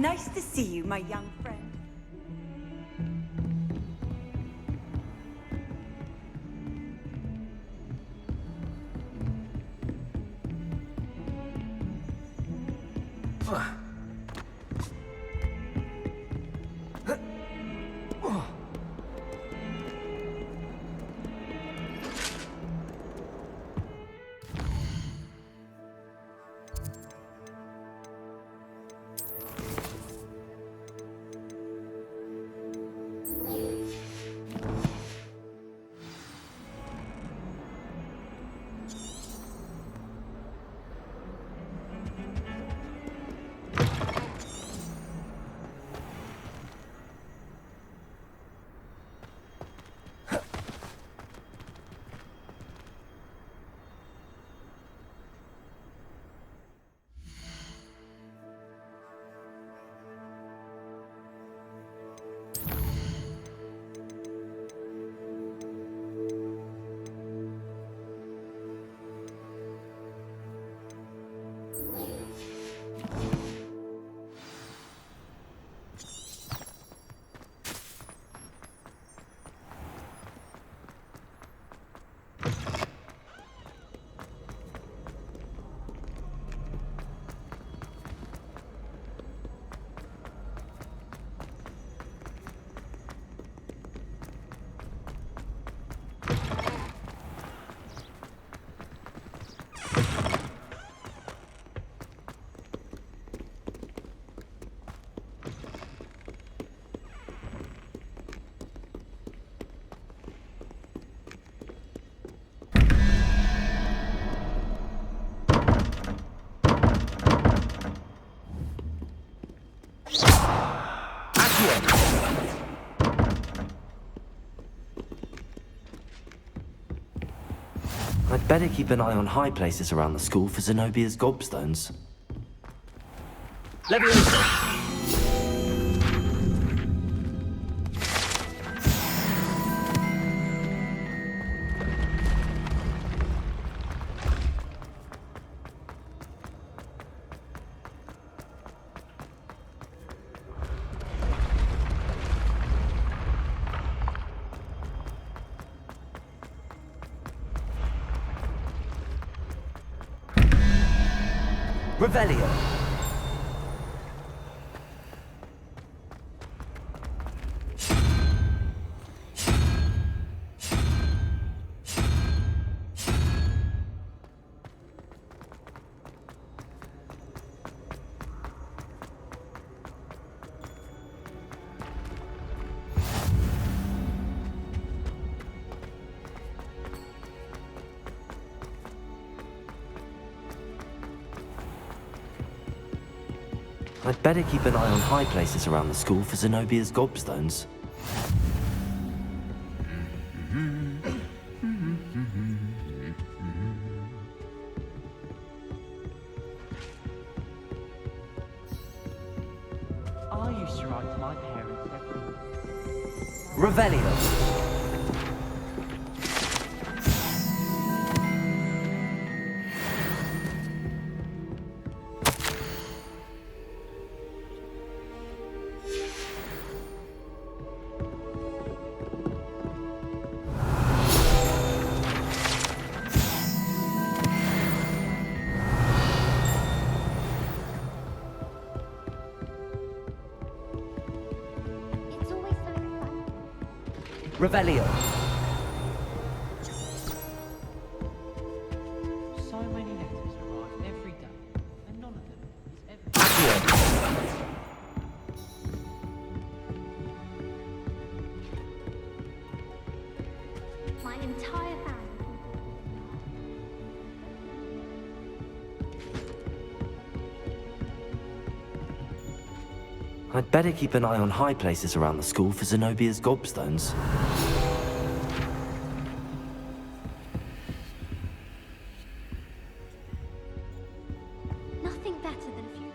Nice to see you, my young friend. I'd better keep an eye on high places around the school for Zenobia's gobstones. Leviosa! Revelio. I'd better keep an eye on high places around the school for Zenobia's gobstones. I used to write to my parents every week. Revelio. Revelio. So many letters arrive every day, and none of them is ever. My entire family. I'd better keep an eye on high places around the school for Zenobia's gobstones. Nothing better than a few.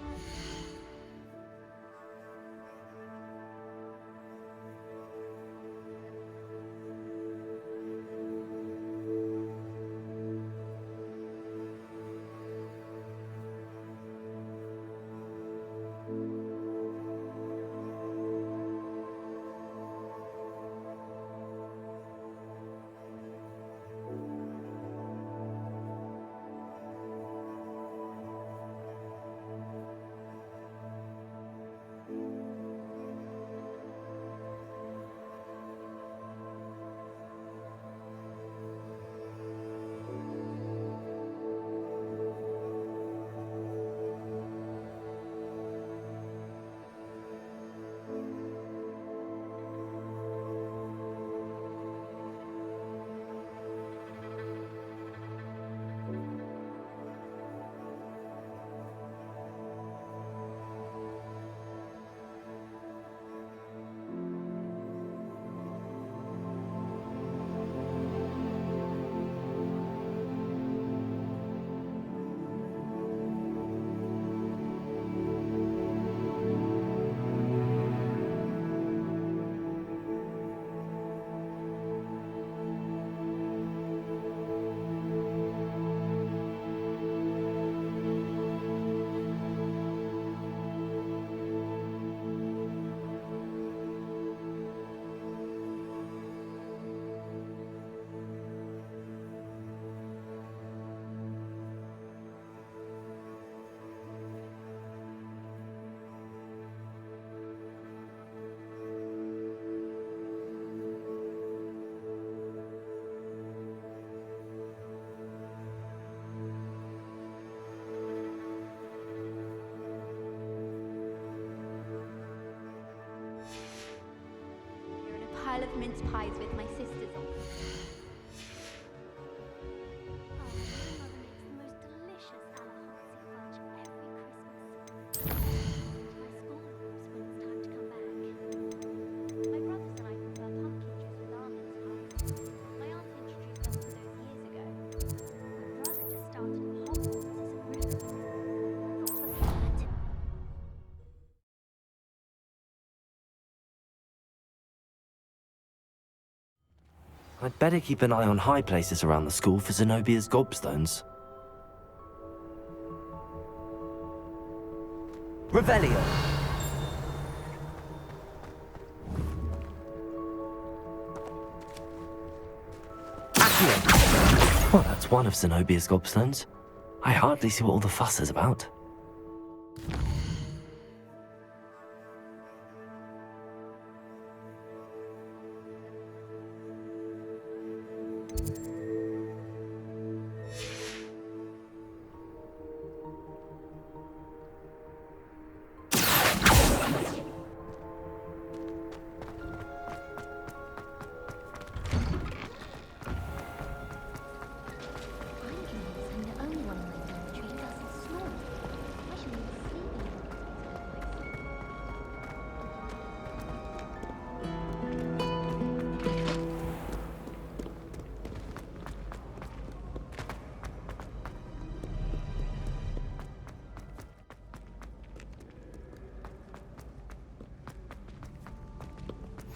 pile of mince pies with my sisters on. Oh, my mother makes the most delicious fudge every Christmas. My school groups when it's time to come back. My brothers and I prefer pumpkin juice with almonds pies. My aunt introduced us to those years ago. My brother just started Hogwarts as a Gryffindor. What was that? I'd better keep an eye on high places around the school for Zenobia's gobstones. Revelio! Accio! Well, that's one of Zenobia's gobstones. I hardly see what all the fuss is about. I'm convinced I'm the only one in my dormitory who doesn't snore. I should leave a sleeping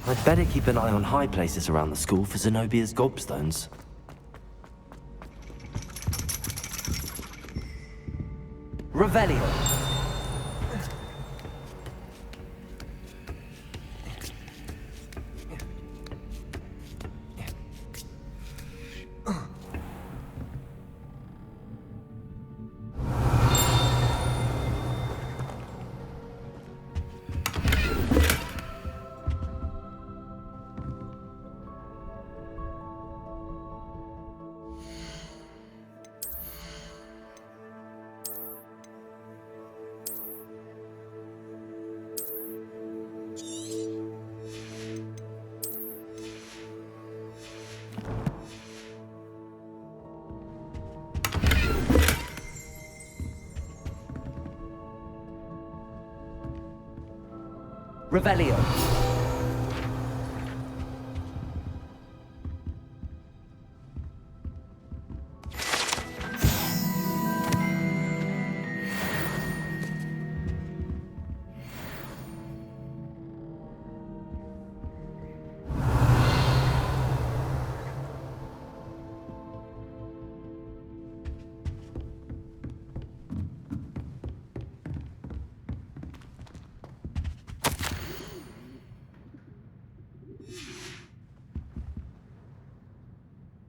I'd better keep an eye on high places around the school for Zenobia's gobstones. Revelio! Revelio!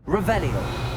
Revelio!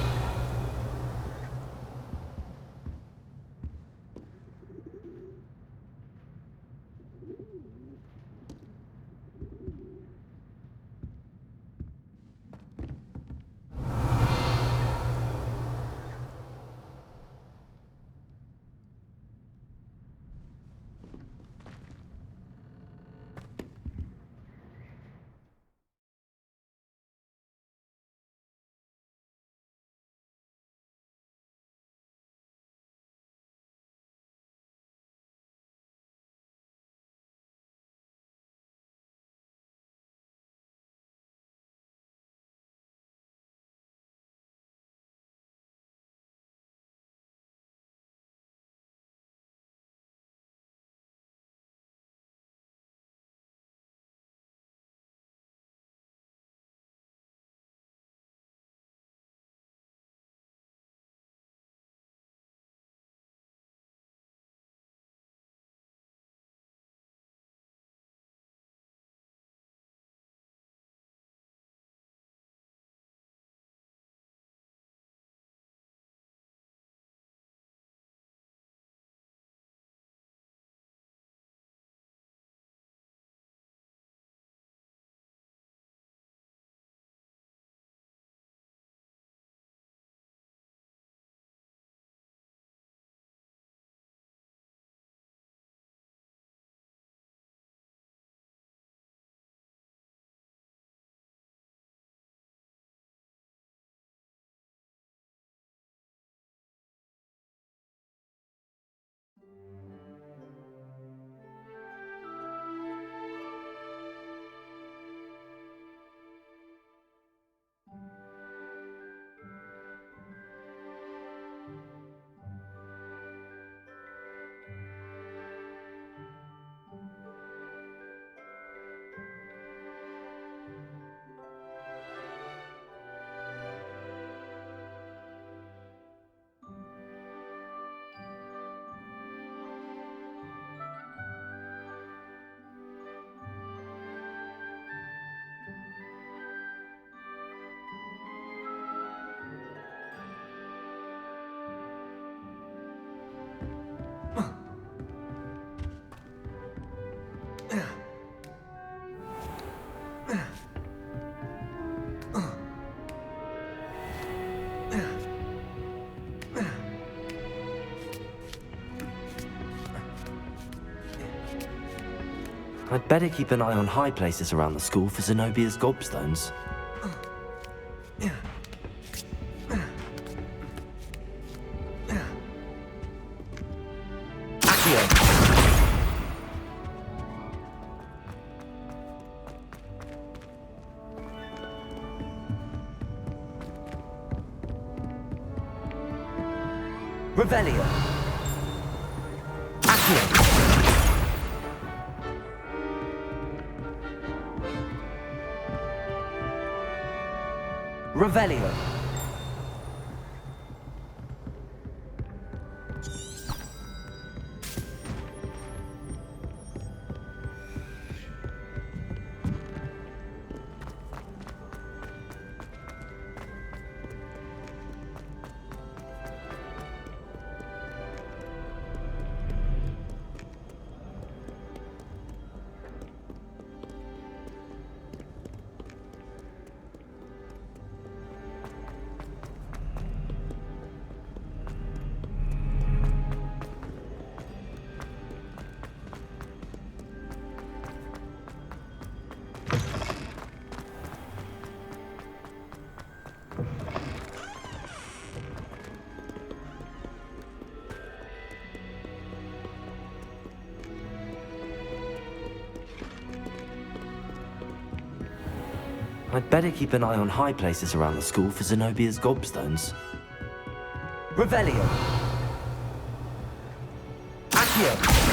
I'd better keep an eye on high places around the school for Zenobia's gobstones. Revelio. Accio. Revelio. I'd better keep an eye on high places around the school for Zenobia's gobstones. Revelio. Accio.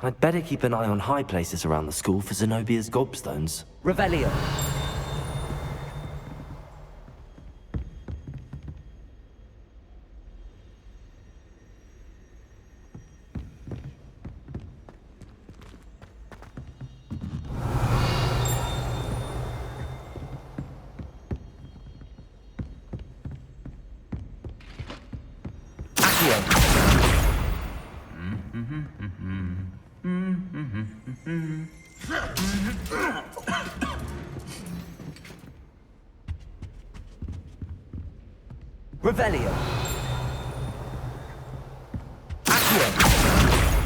I'd better keep an eye on high places around the school for Zenobia's gobstones. Revelio. Accio. Revelio. Accio.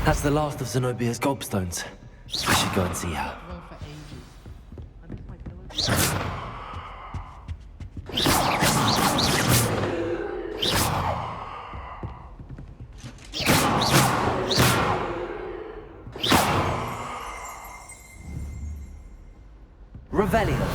That's the last of Zenobia's gobstones. I should go and see her. Well, for ages. I miss my pillows. Revelio.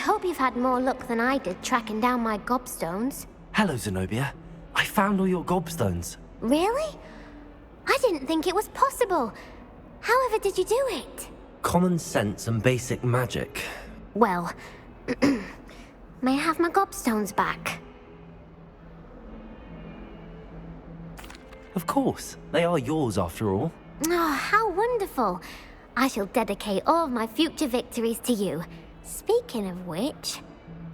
hope you've had more luck than I did tracking down my gobstones. Hello, Zenobia. I found all your gobstones. Really? I didn't think it was possible. However did you do it? Common sense and basic magic. Well, may I have my gobstones back? Of course. They are yours after all. Oh, how wonderful. I shall dedicate all of my future victories to you. Speaking of which,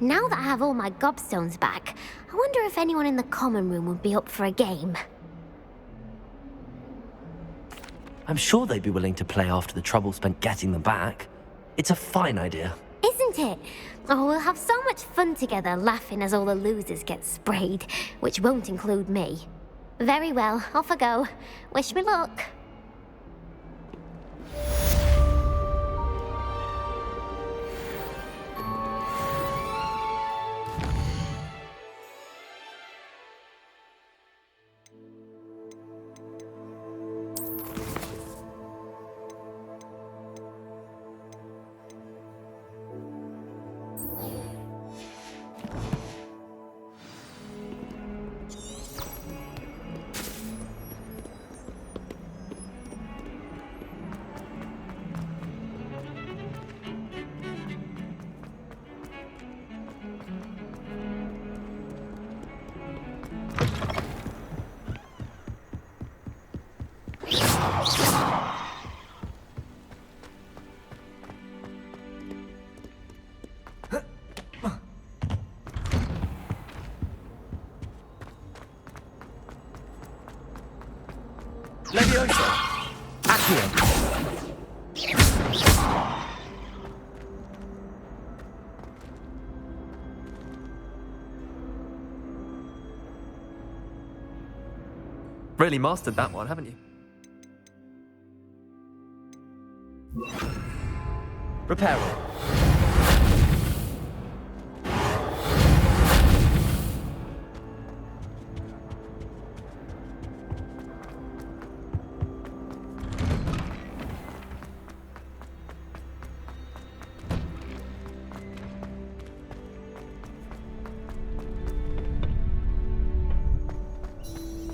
now that I have all my gobstones back, I wonder if anyone in the common room would be up for a game. I'm sure they'd be willing to play after the trouble spent getting them back. It's a fine idea. Isn't it? Oh, we'll have so much fun together laughing as all the losers get sprayed, which won't include me. Very well, off I go. Wish me luck. Leviosa. Accio. Really mastered that one, haven't you? Reparo.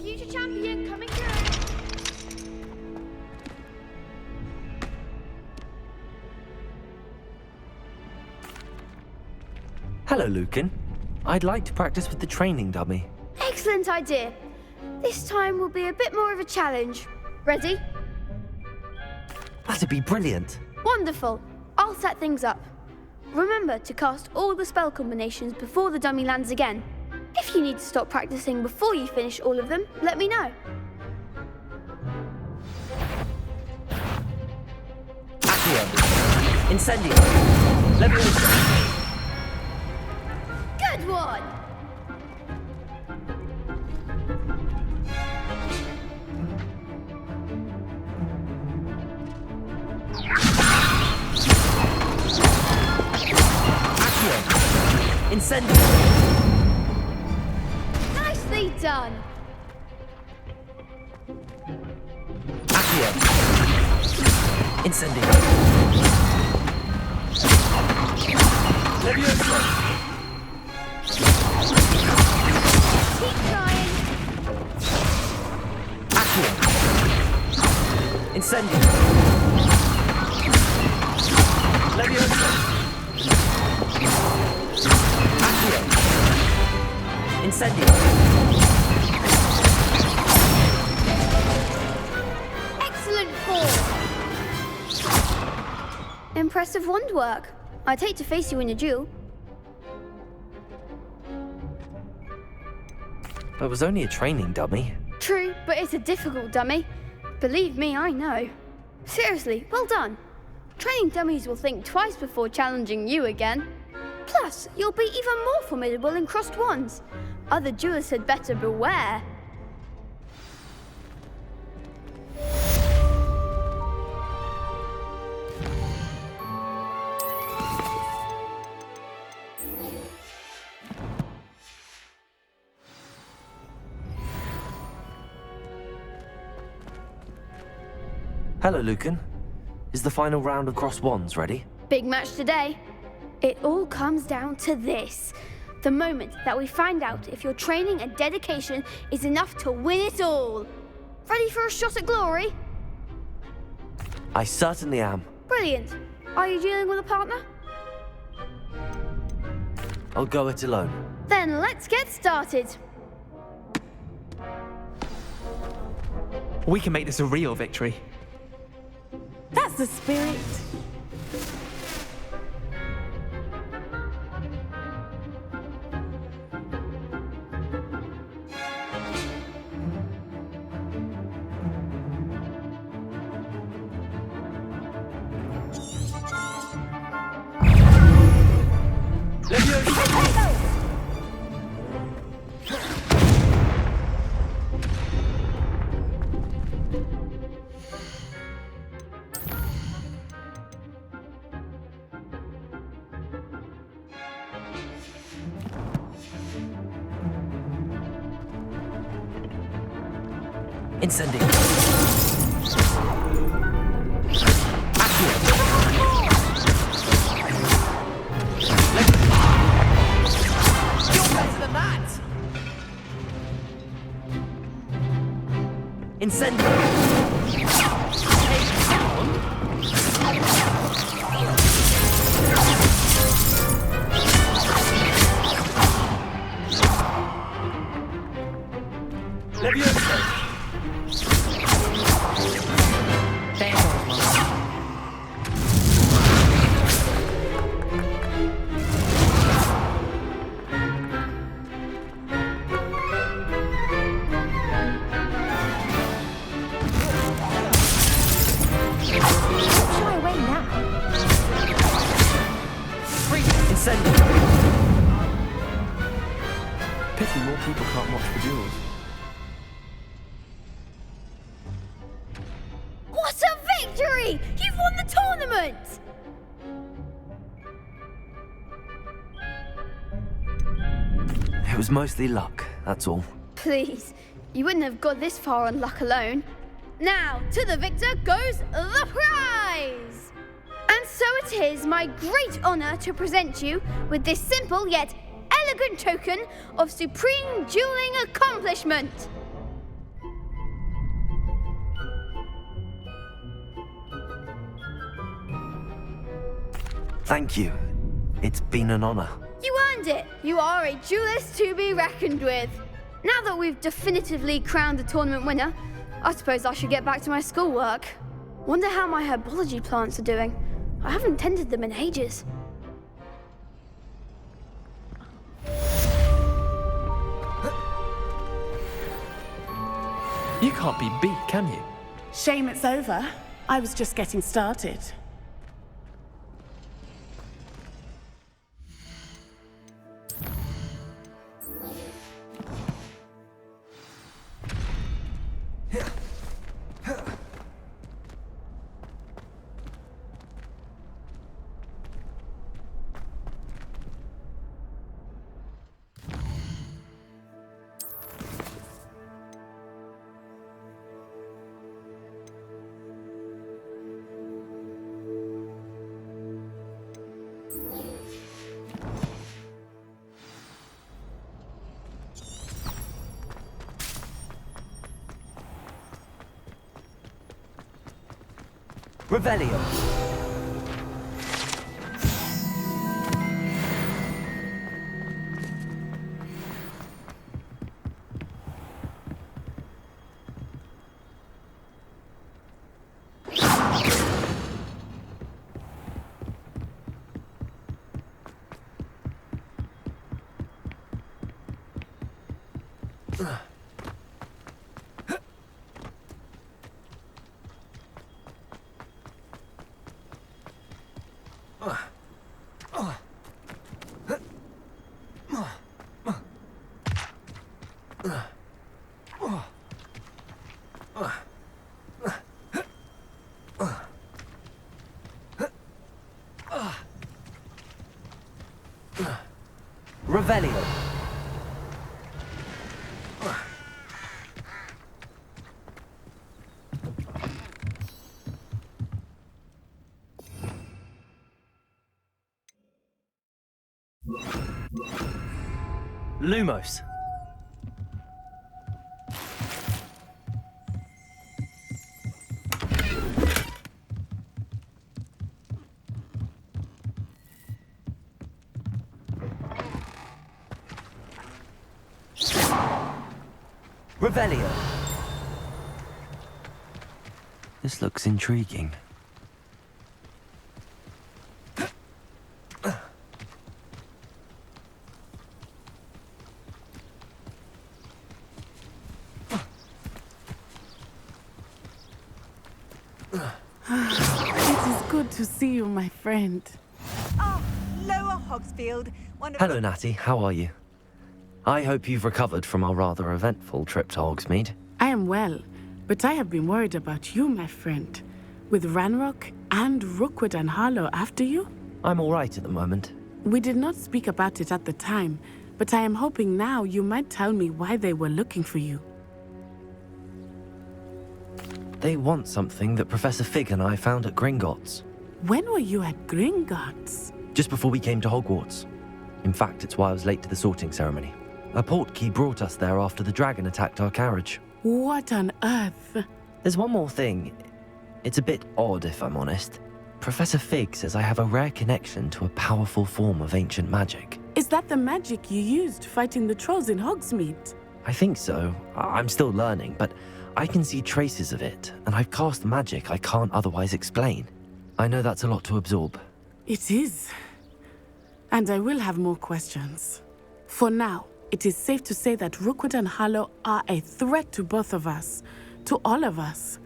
Future champion coming through. Hello, Lucan. I'd like to practice with the training dummy. Excellent idea. This time will be a bit more of a challenge. Ready? That'd be brilliant. Wonderful. I'll set things up. Remember to cast all the spell combinations before the dummy lands again. If you need to stop practicing before you finish all of them, let me know. Accio. Incendio. Leviosa. Good one! Accio. Incendio. Nicely done! Accio. Incendio. Leviosa. Keep trying. Accio. Incendio. Leviosa. Accio. Incendio. Excellent form! Impressive wand work. I'd hate to face you in a duel. But it was only a training dummy. True, but it's a difficult dummy. Believe me, I know. Seriously, well done. Training dummies will think twice before challenging you again. Plus, you'll be even more formidable in crossed wands. Other duelists had better beware. Hello, Lucan. Is the final round of cross wands ready? Big match today. It all comes down to this. The moment that we find out if your training and dedication is enough to win it all. Ready for a shot at glory? I certainly am. Brilliant. Are you dealing with a partner? I'll go it alone. Then let's get started. We can make this a real victory. That's the spirit. Incendiing. You're better than that! Incendiing. Levioso! Shy away now. Incendiing. Pity more people can't watch the duels. What a victory! You've won the tournament! It was mostly luck, that's all. Please, you wouldn't have got this far on luck alone. Now, to the victor goes the prize! And so it is my great honor to present you with this simple yet elegant token of supreme dueling accomplishment. Thank you. It's been an honor. You earned it! You are a duelist to be reckoned with. Now that we've definitively crowned the tournament winner, I suppose I should get back to my schoolwork. Wonder how my herbology plants are doing. I haven't tended them in ages. You can't be beat, can you? Shame it's over. I was just getting started. Revelio. Revelio. Lumos. Revelio. This looks intriguing. It is good to see you, my friend. Ah, Lower Hogsfield. Hello, Natty. How are you? I hope you've recovered from our rather eventful trip to Hogsmeade. I am well, but I have been worried about you, my friend. With Ranrock and Rookwood and Harlow after you? I'm all right at the moment. We did not speak about it at the time, but I am hoping now you might tell me why they were looking for you. They want something that Professor Fig and I found at Gringotts. When were you at Gringotts? Just before we came to Hogwarts. In fact, it's why I was late to the sorting ceremony. A portkey brought us there after the dragon attacked our carriage. What on earth? There's one more thing. It's a bit odd, if I'm honest. Professor Fig says I have a rare connection to a powerful form of ancient magic. Is that the magic you used fighting the trolls in Hogsmeade? I think so. I'm still learning, but I can see traces of it, and I've cast magic I can't otherwise explain. I know that's a lot to absorb. It is. And I will have more questions. For now, it is safe to say that Rookwood and Harlow are a threat to both of us, to all of us.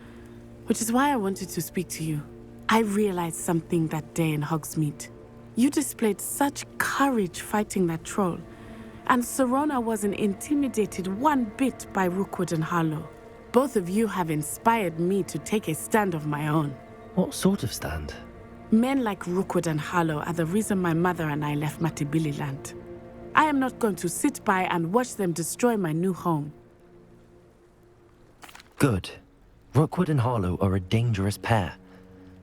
Which is why I wanted to speak to you. I realized something that day in Hogsmeade. You displayed such courage fighting that troll, and Serona wasn't intimidated one bit by Rookwood and Harlow. Both of you have inspired me to take a stand of my own. What sort of stand? Men like Rookwood and Harlow are the reason my mother and I left Matabeleland. I am not going to sit by and watch them destroy my new home. Good. Rookwood and Harlow are a dangerous pair.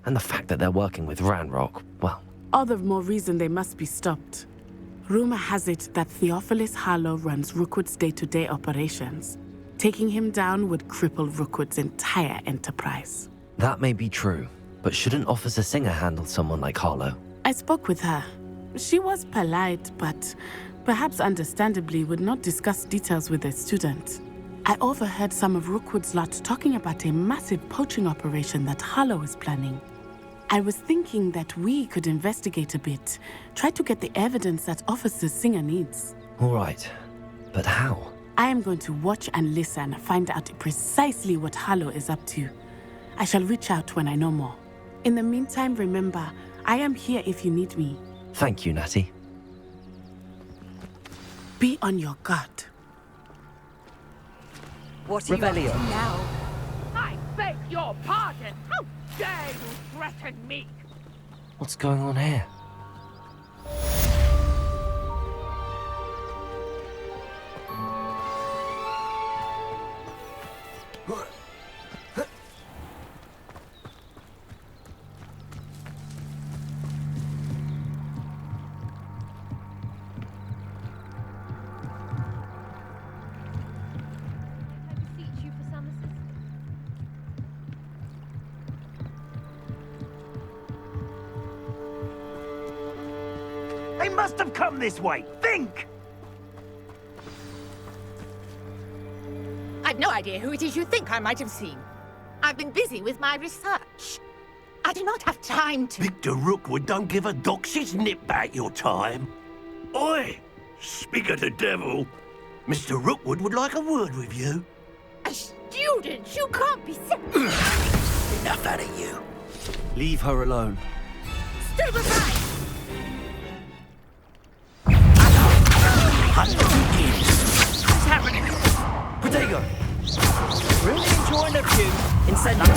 And the fact that they're working with Ranrock, well... All the more reason they must be stopped. Rumor has it that Theophilus Harlow runs Rookwood's day-to-day operations. Taking him down would cripple Rookwood's entire enterprise. That may be true, but shouldn't Officer Singer handle someone like Harlow? I spoke with her. She was polite, but perhaps understandably would not discuss details with a student. I overheard some of Rookwood's lot talking about a massive poaching operation that Harlow is planning. I was thinking that we could investigate a bit, try to get the evidence that Officer Singer needs. All right, but how? I am going to watch and listen, find out precisely what Harlow is up to. I shall reach out when I know more. In the meantime, remember, I am here if you need me. Thank you, Natty. Be on your guard. What are you up to Revelio. now? I beg your pardon! How dare you threaten me? What's going on here? They must have come this way! Think! I've no idea who it is you think I might have seen. I've been busy with my research. I do not have time to... Victor Rookwood don't give a doxy's nip back your time. Oi! Speak of the devil. Mr. Rookwood would like a word with you. A student? You can't be Enough out of you. Leave her alone. Step aside! Hunt begins. What's happening? Protego! Really enjoying the view. Incendio.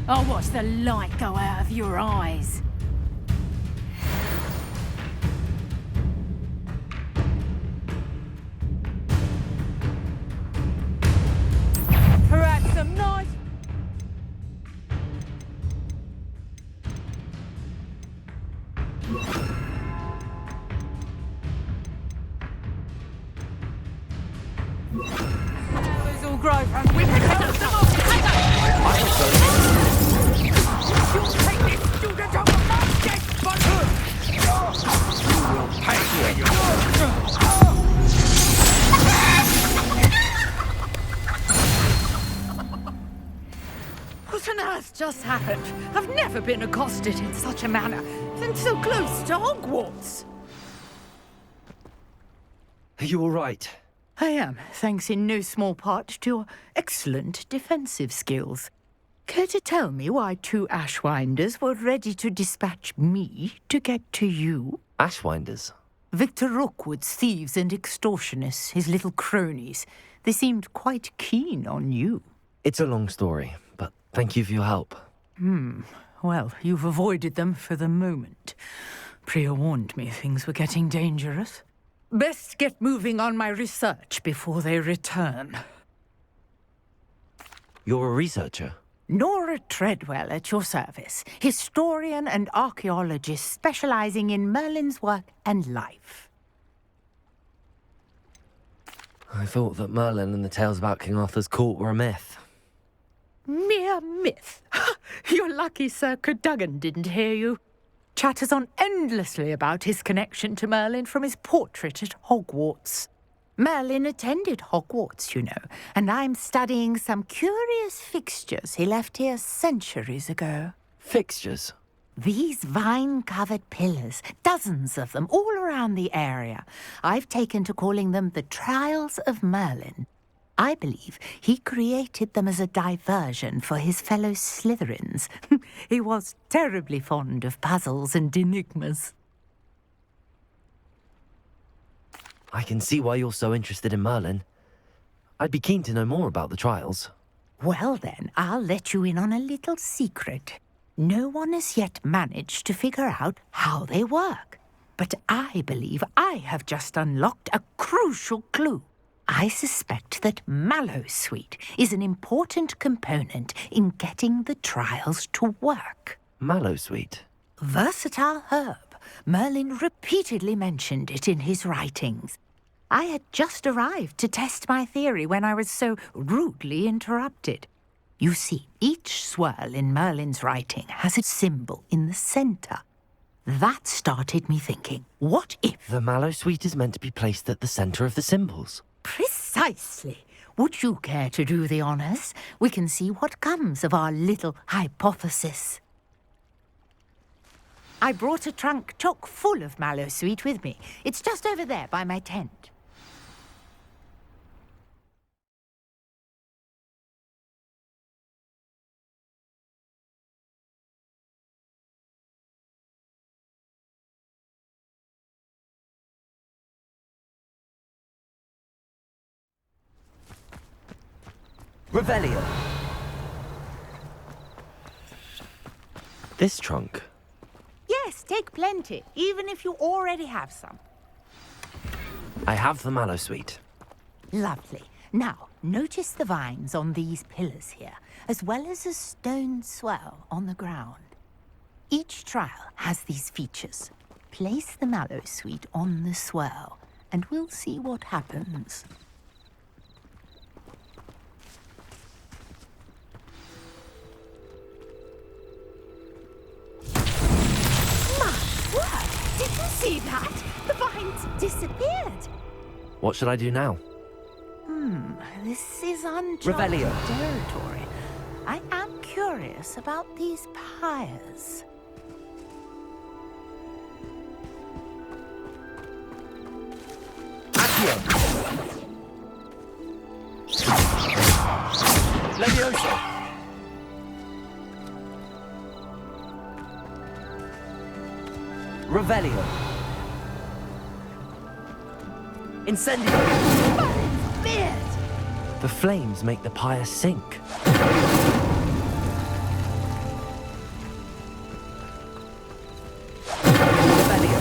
I'll watch the light go out of your eyes. Perhaps some nice... It's all growth and we can take them off. You'll take this student of my death, but you will pay for you. What on earth just happened? I've never been accosted in such a manner, and so close to Hogwarts. Are you all right? I am, thanks in no small part to your excellent defensive skills. Care to tell me why 2 Ashwinders were ready to dispatch me to get to you? Ashwinders? Victor Rookwood's thieves and extortionists, his little cronies. They seemed quite keen on you. It's a long story, but thank you for your help. Well, you've avoided them for the moment. Priya warned me things were getting dangerous. Best get moving on my research before they return. You're a researcher? Nora Treadwell at your service, historian and archaeologist specializing in Merlin's work and life. I thought that Merlin and the tales about King Arthur's court were a myth. Mere myth. You're lucky Sir Cadogan didn't hear you. Chatters on endlessly about his connection to Merlin from his portrait at Hogwarts. Merlin attended Hogwarts, you know, and I'm studying some curious fixtures he left here centuries ago. Fixtures? These vine-covered pillars, dozens of them, all around the area. I've taken to calling them the Trials of Merlin. I believe he created them as a diversion for his fellow Slytherins. He was terribly fond of puzzles and enigmas. I can see why you're so interested in Merlin. I'd be keen to know more about the trials. Well then, I'll let you in on a little secret. No one has yet managed to figure out how they work. But I believe I have just unlocked a crucial clue. I suspect that Mallowsweet is an important component in getting the trials to work. Mallowsweet? Versatile herb. Merlin repeatedly mentioned it in his writings. I had just arrived to test my theory when I was so rudely interrupted. You see, each swirl in Merlin's writing has a symbol in the center. That started me thinking, what if... The Mallowsweet is meant to be placed at the center of the symbols. Precisely. Would you care to do the honors? We can see what comes of our little hypothesis. I brought a trunk chock full of Mallowsweet with me. It's just over there by my tent. Revelio. This trunk? Yes, take plenty, even if you already have some. I have the Mallowsweet. Lovely. Now, notice the vines on these pillars here, as well as a stone swell on the ground. Each trial has these features. Place the Mallowsweet on the swell, and we'll see what happens. Did you see that? The vines disappeared. What should I do now? This is uncharted Revelio. territory. I am curious about these pyres. Accio. Levioso. Revelio. Incendio. The flames make the pyre sink. Revelio.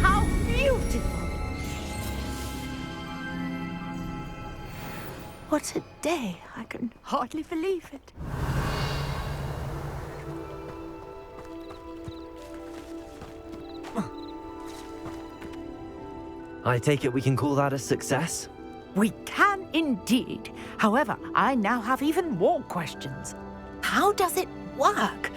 How beautiful! What a day! I can hardly believe it. I take it we can call that a success? We can indeed. However, I now have even more questions. How does it work?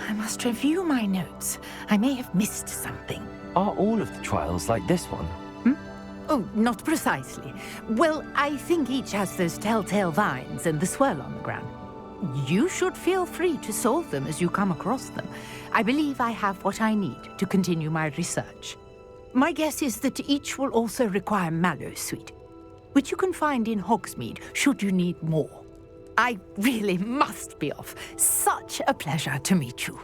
I must review my notes. I may have missed something. Are all of the trials like this one? Oh, not precisely. Well, I think each has those telltale vines and the swirl on the ground. You should feel free to solve them as you come across them. I believe I have what I need to continue my research. My guess is that each will also require mallowsweet, which you can find in Hogsmeade should you need more. I really must be off. Such a pleasure to meet you.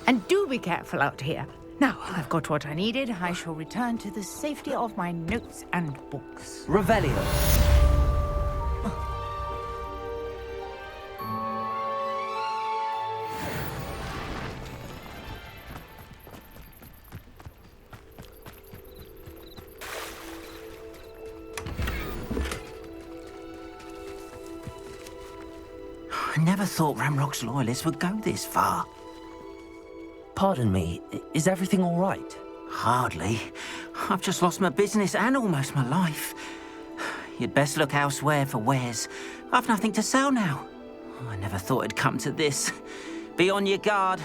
And do be careful out here. Now, I've got what I needed. I shall return to the safety of my notes and books. Revelio. I never thought Ranrock's loyalists would go this far. Pardon me, is everything all right? Hardly. I've just lost my business and almost my life. You'd best look elsewhere for wares. I've nothing to sell now. I never thought it'd come to this. Be on your guard.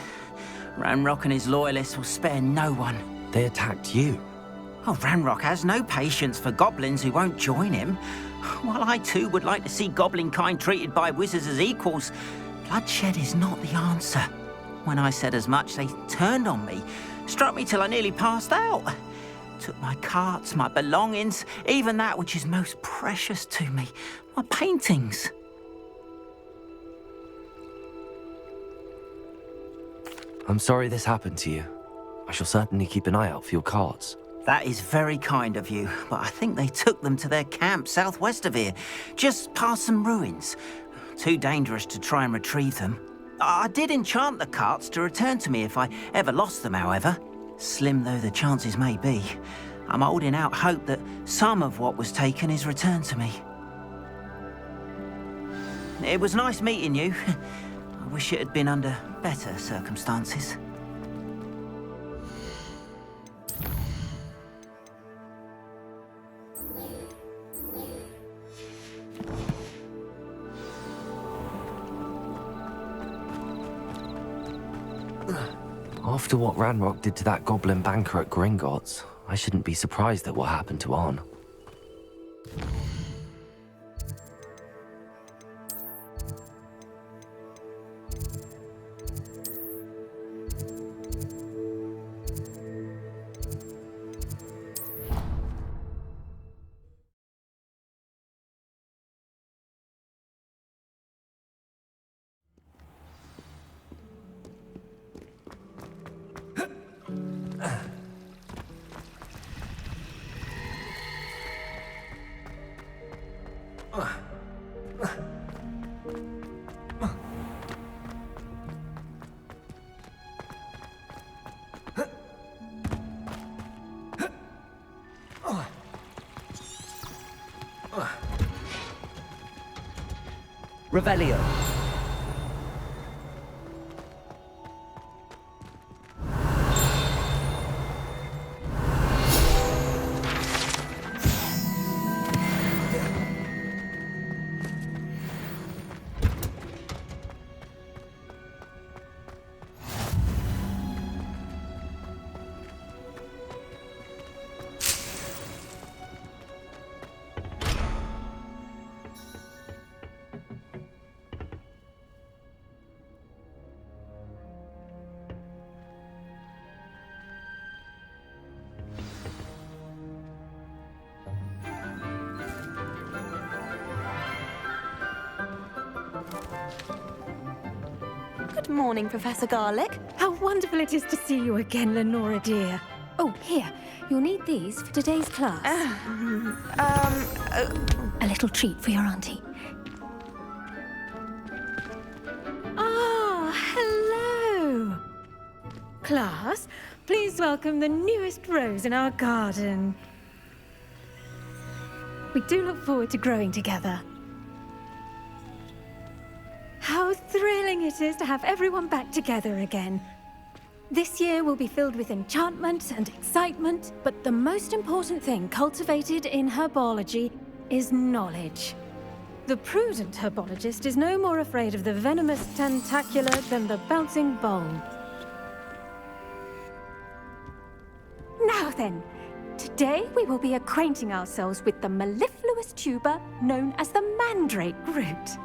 Ranrock and his loyalists will spare no one. They attacked you. Oh, Ranrock has no patience for goblins who won't join him. While I too would like to see goblin kind treated by wizards as equals, bloodshed is not the answer. When I said as much, they turned on me, struck me till I nearly passed out. Took my carts, my belongings, even that which is most precious to me, my paintings. I'm sorry this happened to you. I shall certainly keep an eye out for your carts. That is very kind of you, but I think they took them to their camp southwest of here, just past some ruins. Too dangerous to try and retrieve them. I did enchant the carts to return to me if I ever lost them, however. Slim though the chances may be, I'm holding out hope that some of what was taken is returned to me. It was nice meeting you. I wish it had been under better circumstances. After what Ranrock did to that goblin banker at Gringotts, I shouldn't be surprised at what happened to Arn. Revelio. Good morning, Professor Garlick. How wonderful it is to see you again, Lenora dear. Oh, here. You'll need these for today's class. A little treat for your auntie. Ah, hello. Class, please welcome the newest rose in our garden. We do look forward to growing together. How thrilling it is to have everyone back together again. This year will be filled with enchantment and excitement, but the most important thing cultivated in herbology is knowledge. The prudent herbologist is no more afraid of the venomous tentacula than the bouncing bowl. Now then, today we will be acquainting ourselves with the mellifluous tuber known as the mandrake root.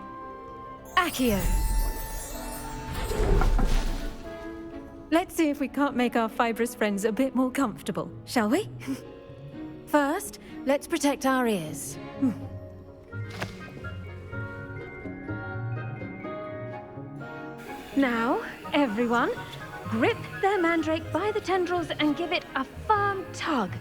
Accio. Let's see if we can't make our fibrous friends a bit more comfortable, shall we? First, let's protect our ears. Now, everyone, grip their mandrake by the tendrils and give it a firm tug.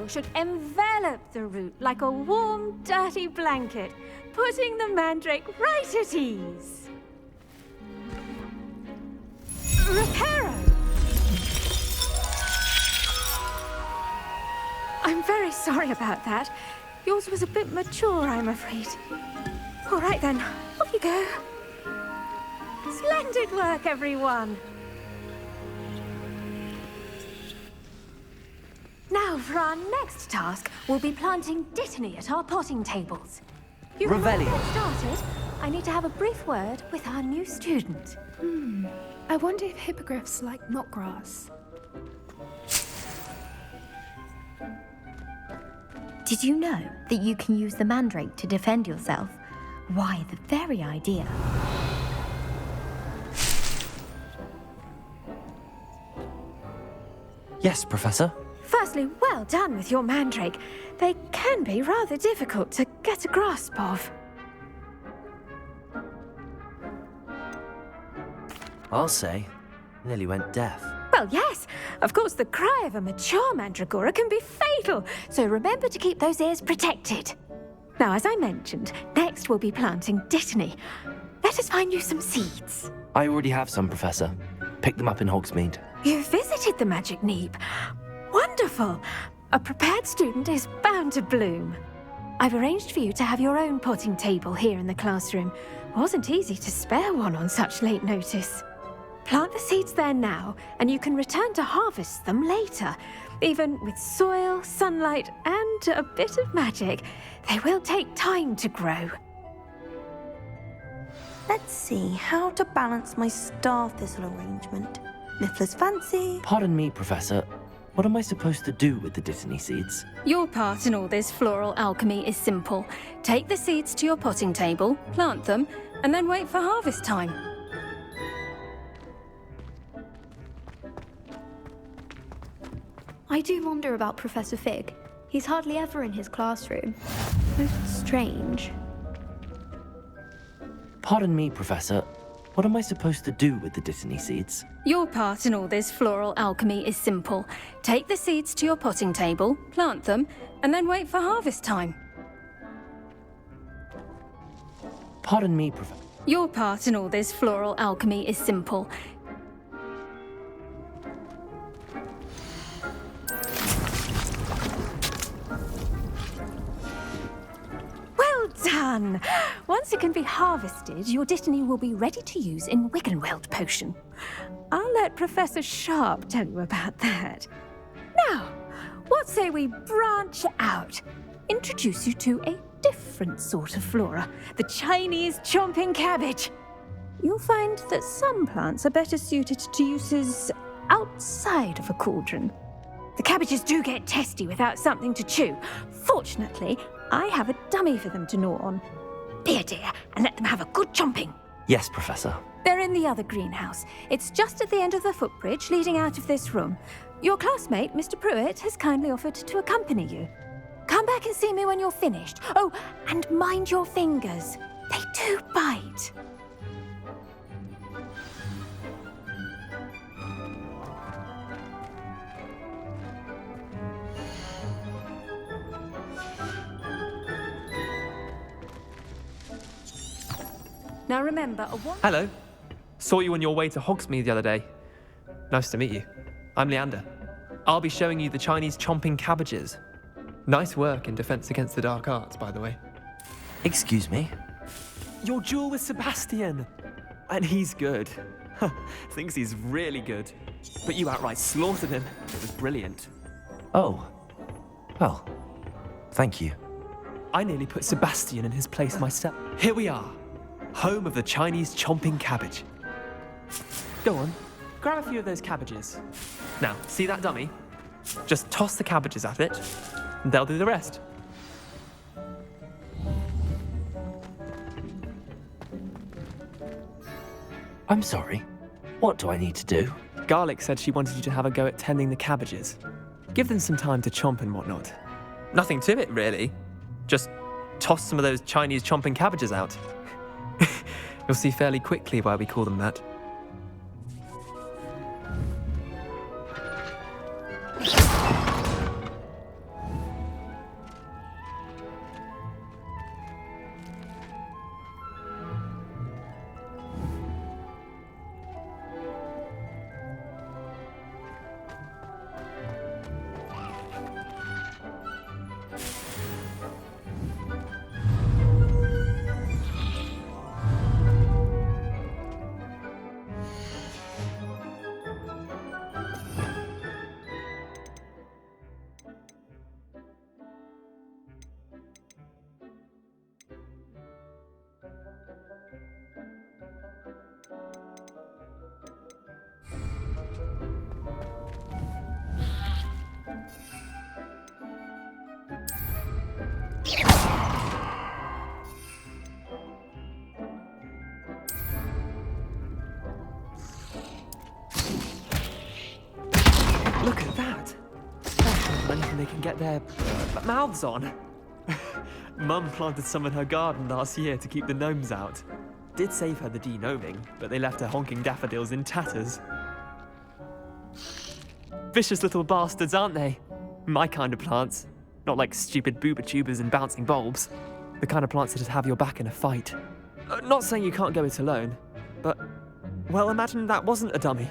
Should envelop the root like a warm, dirty blanket, putting the mandrake right at ease. Reparo! I'm very sorry about that. Yours was a bit mature, I'm afraid. All right then, off you go. Splendid work, everyone. Now, for our next task, we'll be planting Dittany at our potting tables. Before we get started, I need to have a brief word with our new student. I wonder if hippogriffs like knotgrass. Did you know that you can use the mandrake to defend yourself? Why, the very idea. Yes, Professor. Firstly, well done with your mandrake. They can be rather difficult to get a grasp of. I'll say, nearly went deaf. Well, yes. Of course, the cry of a mature mandragora can be fatal, so remember to keep those ears protected. Now, as I mentioned, next we'll be planting Dittany. Let us find you some seeds. I already have some, Professor. Picked them up in Hogsmeade. You visited the Magic Neep. Wonderful! A prepared student is bound to bloom. I've arranged for you to have your own potting table here in the classroom. Wasn't easy to spare one on such late notice. Plant the seeds there now, and you can return to harvest them later. Even with soil, sunlight, and a bit of magic, they will take time to grow. Let's see how to balance my star thistle arrangement. Niffler's fancy. Pardon me, Professor. What am I supposed to do with the Dittany seeds? Your part in all this floral alchemy is simple. Take the seeds to your potting table, plant them, and then wait for harvest time. I do wonder about Professor Fig. He's hardly ever in his classroom. Most strange. Pardon me, Professor. What am I supposed to do with the Dittany seeds? Your part in all this floral alchemy is simple. Take the seeds to your potting table, plant them, and then wait for harvest time. Pardon me, Professor. Your part in all this floral alchemy is simple. Well done! Once it can be harvested, your Dittany will be ready to use in Wiggenweld potion. I'll let Professor Sharp tell you about that. Now, what say we branch out? Introduce you to a different sort of flora, the Chinese chomping cabbage. You'll find that some plants are better suited to uses outside of a cauldron. The cabbages do get testy without something to chew. Fortunately, I have a dummy for them to gnaw on. Be a dear and let them have a good chomping. Yes, Professor. They're in the other greenhouse. It's just at the end of the footbridge leading out of this room. Your classmate, Mr. Pruitt, has kindly offered to accompany you. Come back and see me when you're finished. Oh, and mind your fingers. They do bite. Now remember, Hello. Saw you on your way to Hogsmeade the other day. Nice to meet you. I'm Leander. I'll be showing you the Chinese chomping cabbages. Nice work in Defense Against the Dark Arts, by the way. Excuse me? Your duel with Sebastian! And he's good. Thinks he's really good. But you outright slaughtered him. It was brilliant. Oh. Well, thank you. I nearly put Sebastian in his place myself. Here we are. Home of the Chinese chomping cabbage. Go on, grab a few of those cabbages. Now, see that dummy? Just toss the cabbages at it, and they'll do the rest. I'm sorry. What do I need to do? Garlic said she wanted you to have a go at tending the cabbages. Give them some time to chomp and whatnot. Nothing to it, really. Just toss some of those Chinese chomping cabbages out. You'll see fairly quickly why we call them that. Look at that! That's anything they can get their mouths on. Mum planted some in her garden last year to keep the gnomes out. Did save her the de-gnoming, but they left her honking daffodils in tatters. Vicious little bastards, aren't they? My kind of plants. Not like stupid booba tubers and bouncing bulbs. The kind of plants that'd have your back in a fight. Not saying you can't go it alone, but, well, imagine that wasn't a dummy.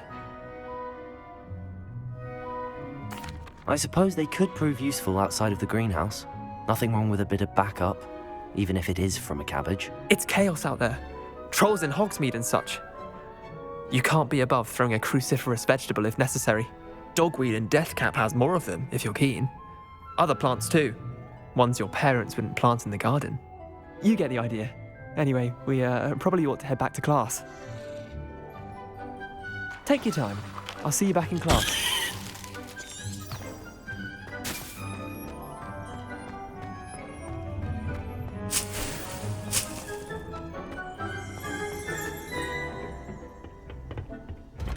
I suppose they could prove useful outside of the greenhouse. Nothing wrong with a bit of backup, even if it is from a cabbage. It's chaos out there. Trolls in Hogsmeade and such. You can't be above throwing a cruciferous vegetable if necessary. Dogweed and deathcap has more of them, if you're keen. Other plants too. Ones your parents wouldn't plant in the garden. You get the idea. Anyway, we probably ought to head back to class. Take your time. I'll see you back in class.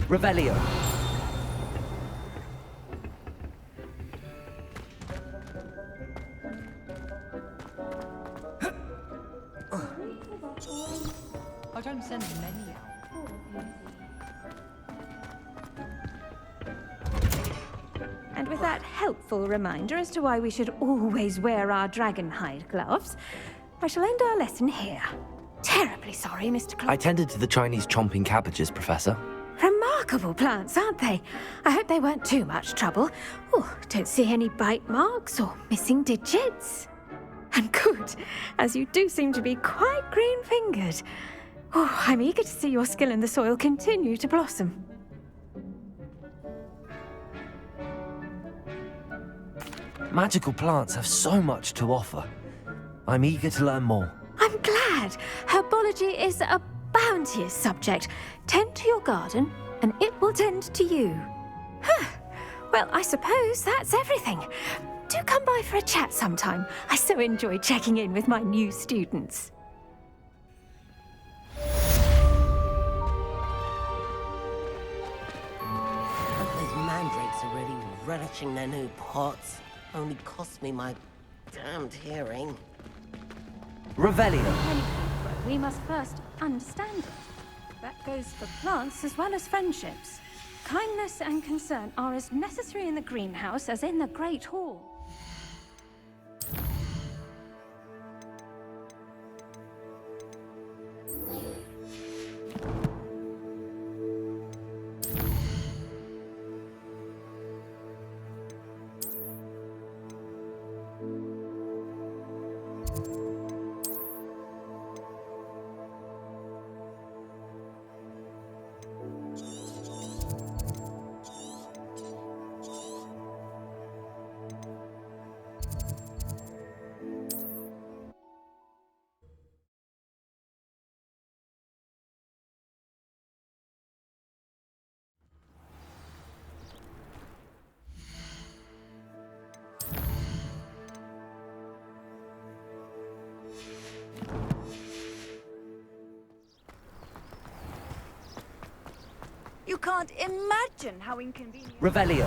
Revelio. I don't send many out. And with that helpful reminder as to why we should always wear our dragon hide gloves, I shall end our lesson here. Terribly sorry, Mr. Clark. I tended to the Chinese chomping cabbages, Professor. Remarkable plants, aren't they? I hope they weren't too much trouble. Oh, don't see any bite marks or missing digits. And good, as you do seem to be quite green-fingered. Oh, I'm eager to see your skill in the soil continue to blossom. Magical plants have so much to offer. I'm eager to learn more. I'm glad. Herbology is a bounteous subject. Tend to your garden, and it will tend to you. Huh. Well, I suppose that's everything. Do come by for a chat sometime. I so enjoy checking in with my new students. Those mandrakes are really relishing their new pots. Only cost me my damned hearing. Revelio. we must first understand it. That goes for plants as well as friendships. Kindness and concern are as necessary in the greenhouse as in the Great Hall. You can't imagine how inconvenient. Revelio.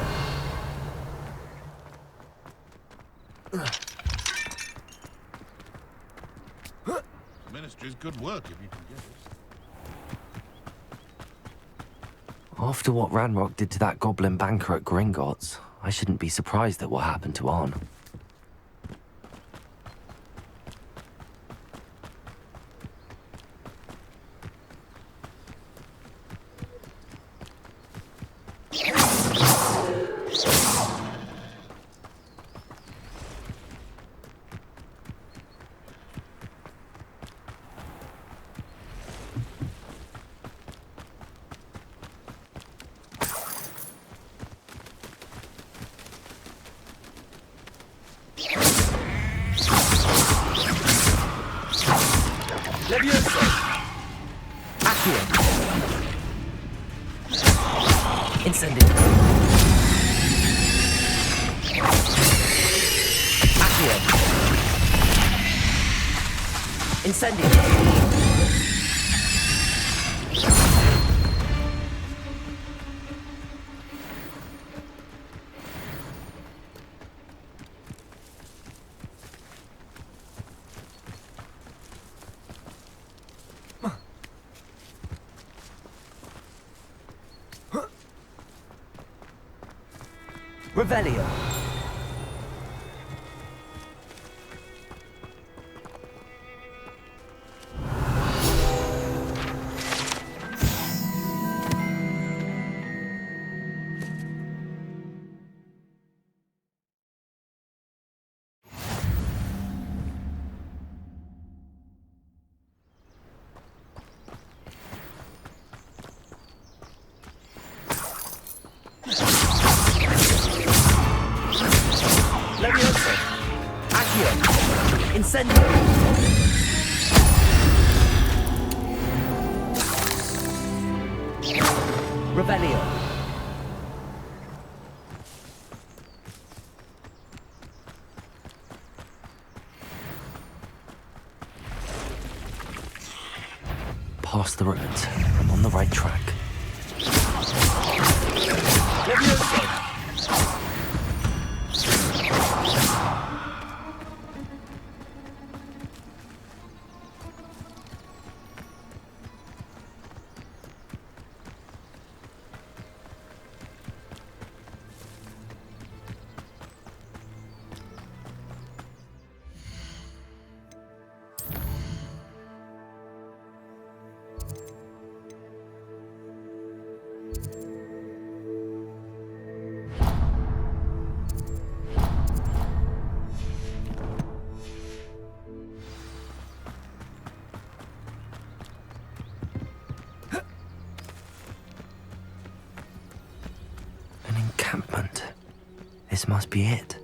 Ministry's good work if you can get it. After what Ranrock did to that goblin banker at Gringotts, I shouldn't be surprised at what happened to Arn. Revelio. Revelio. Past the ruins. I'm on the right track. This must be it.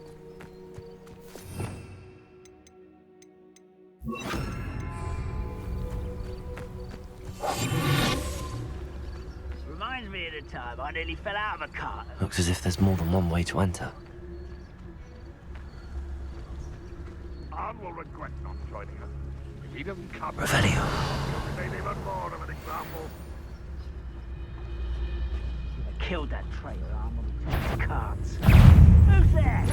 Reminds me of the time I nearly fell out of a cart. Looks as if there's more than one way to enter. Arn will regret not joining us. If he doesn't come, Revelio. he'll remain even more of an example. I killed that traitor Arn when we took his carts. Who's there?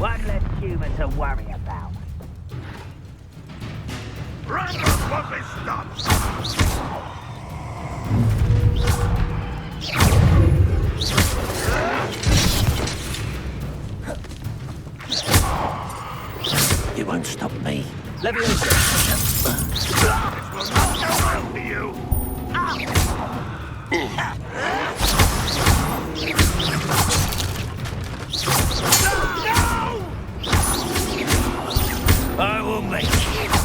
One less human to worry about. Random what they stop! You won't stop me. Level This will not go well for you! I will make you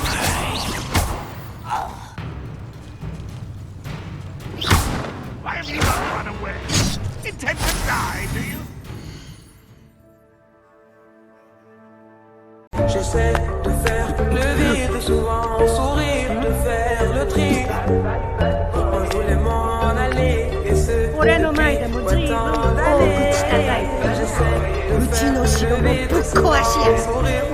pay. Why have you not run away? Intend to die, do you? J'essaie de faire le vide, souvent sourire, de faire le tri. On voulait m'en aller et ce tant d'aller. J'essaie de faire le vide, souvent sourire,